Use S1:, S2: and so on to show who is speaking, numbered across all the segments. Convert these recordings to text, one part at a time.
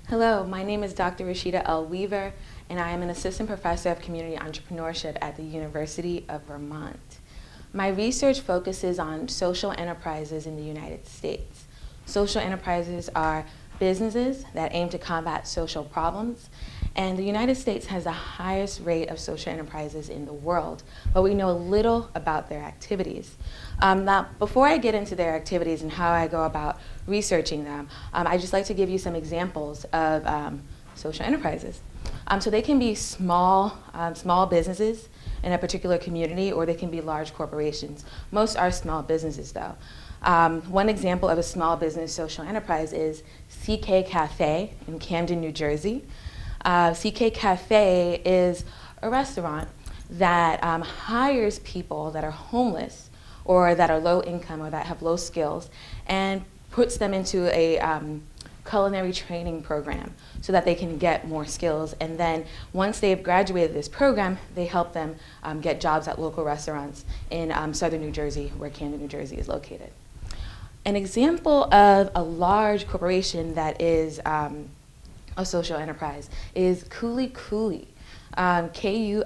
S1: Hello, my name is Dr. Rasheda L.Weaver, and I am an assistant professor of community entrepreneurship at the University of Vermont. My research focuses on social enterprises in the United States. Social enterprises are businesses that aim to combat social problems, and the United States has the highest rate of social enterprises in the world, but we know little about their activities. Now, before I get into their activities and how I go about researching them, I'd just like to give you some examples of social enterprises. So they can be small businesses in a particular community, or they can be large corporations. Most are small businesses, though. One example of a small business social enterprise is CK Cafe in Camden, New Jersey. CK Cafe is a restaurant that hires people that are homeless or that are low income or that have low skills and puts them into a culinary training program so that they can get more skills. And then once they've graduated this program, they help them get jobs at local restaurants in southern New Jersey, where Camden, New Jersey is located. An example of a large corporation that is a social enterprise is Kuli Kuli, Kuli.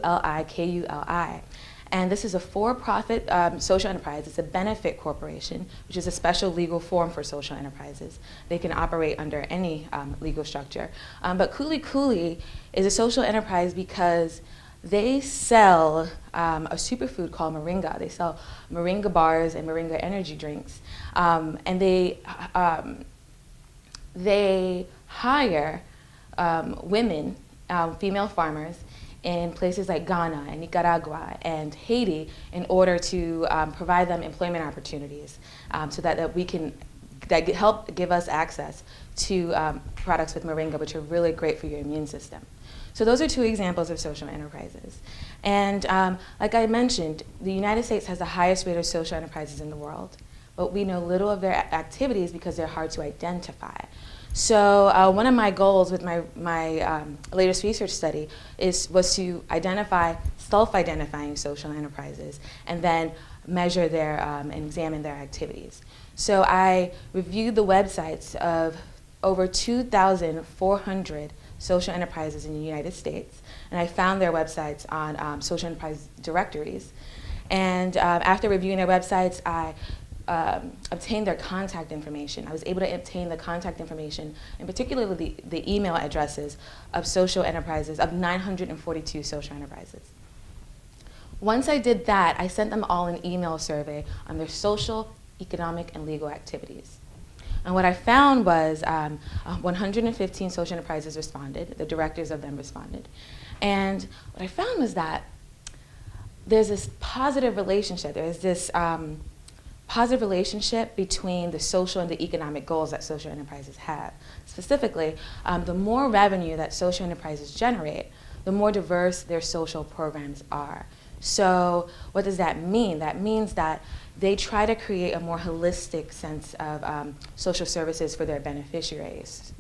S1: And this is a for-profit social enterprise. It's a benefit corporation, which is a special legal form for social enterprises. They can operate under any legal structure. But Kuli Kuli is a social enterprise because they sell a superfood called moringa. They sell moringa bars and moringa energy drinks. And they hire women, female farmers, in places like Ghana and Nicaragua and Haiti in order to provide them employment opportunities so that we can help give us access to products with moringa, which are really great for your immune system. So those are two examples of social enterprises. And like I mentioned, the United States has the highest rate of social enterprises in the world, but we know little of their activities because they're hard to identify. So one of my goals with my latest research study was to identify self-identifying social enterprises and then measure their and examine their activities. So I reviewed the websites of over 2,400 social enterprises in the United States, and I found their websites on social enterprise directories. And after reviewing their websites, I obtained their contact information. I was able to obtain the contact information, and particularly the email addresses of social enterprises, of 942 social enterprises. Once I did that, I sent them all an email survey on their social, economic, and legal activities. And what I found was 115 social enterprises responded, the directors of them responded. And what I found was that there's this positive relationship. There's this positive relationship between the social and the economic goals that social enterprises have. Specifically, the more revenue that social enterprises generate, the more diverse their social programs are. So what does that mean? That means that they try to create a more holistic sense of social services for their beneficiaries.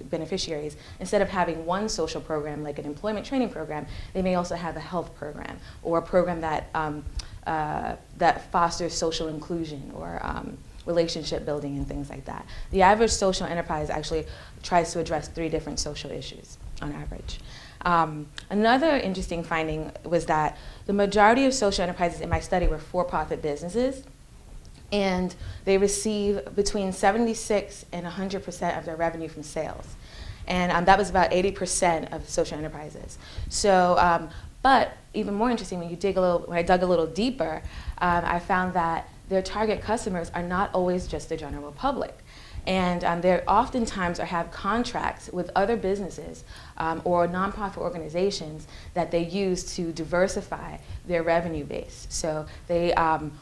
S1: Instead of having one social program like an employment training program, they may also have a health program or a program that that fosters social inclusion or relationship building and things like that. The average social enterprise actually tries to address 3 different social issues on average. Another interesting finding was that the majority of social enterprises in my study were for-profit businesses, and they receive between 76 and 100% of their revenue from sales. And that was about 80% of social enterprises. So, but even more interesting, when I dug a little deeper, I found that their target customers are not always just the general public. And they oftentimes have contracts with other businesses or nonprofit organizations that they use to diversify their revenue base. So they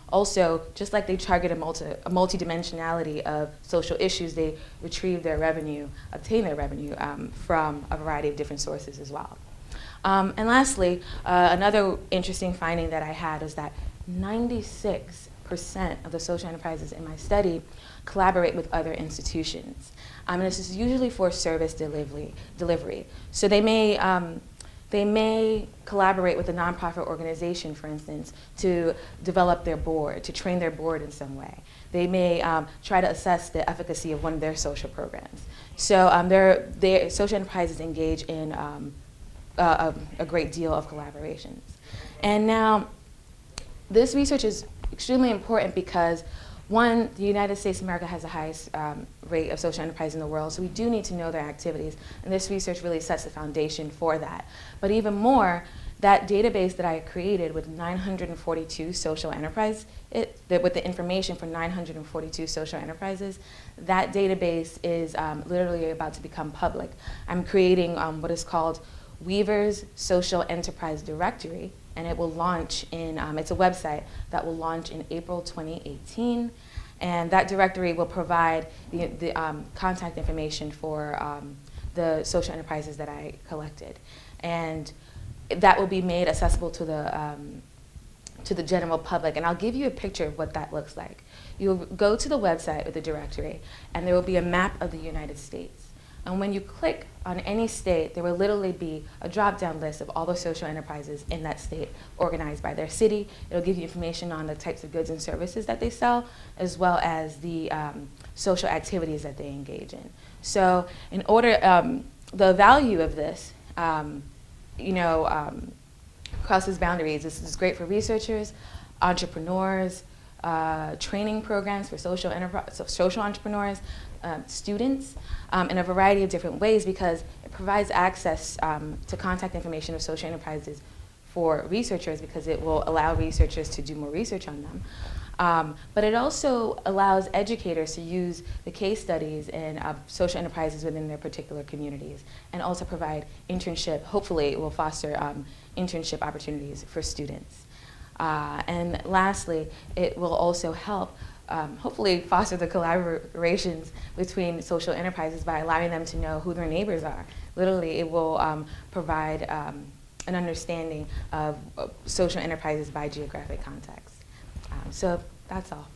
S1: also, just like they target a multidimensionality of social issues, they obtain their revenue from a variety of different sources as well. And lastly, another interesting finding that I had is that 96% of the social enterprises in my study collaborate with other institutions. And this is usually for service delivery. So they may They may collaborate with a nonprofit organization, for instance, to develop their board, to train their board in some way. They may try to assess the efficacy of one of their social programs. So their social enterprises engage in a great deal of collaborations. And now, this research is extremely important because, one, the United States of America has the highest rate of social enterprise in the world, so we do need to know their activities, and this research really sets the foundation for that. But even more, that database that I created with 942 social enterprise, with the information for 942 social enterprises, that database is literally about to become public. I'm creating what is called Weaver's Social Enterprise Directory, and it will launch in, it's a website that will launch in April 2018. And that directory will provide the contact information for the social enterprises that I collected. And that will be made accessible to the general public. And I'll give you a picture of what that looks like. You'll go to the website with the directory, and there will be a map of the United States. And when you click on any state, there will literally be a drop-down list of all the social enterprises in that state organized by their city. It'll give you information on the types of goods and services that they sell, as well as the social activities that they engage in. So in order, the value of this, crosses boundaries. This is great for researchers, entrepreneurs, training programs for social entrepreneurs, students, in a variety of different ways, because it provides access to contact information of social enterprises for researchers, because it will allow researchers to do more research on them. But it also allows educators to use the case studies and social enterprises within their particular communities, and also provide internship. Hopefully it will foster internship opportunities for students. And lastly, it will also help hopefully foster the collaborations between social enterprises by allowing them to know who their neighbors are. Literally, it will provide an understanding of social enterprises by geographic context. So that's all.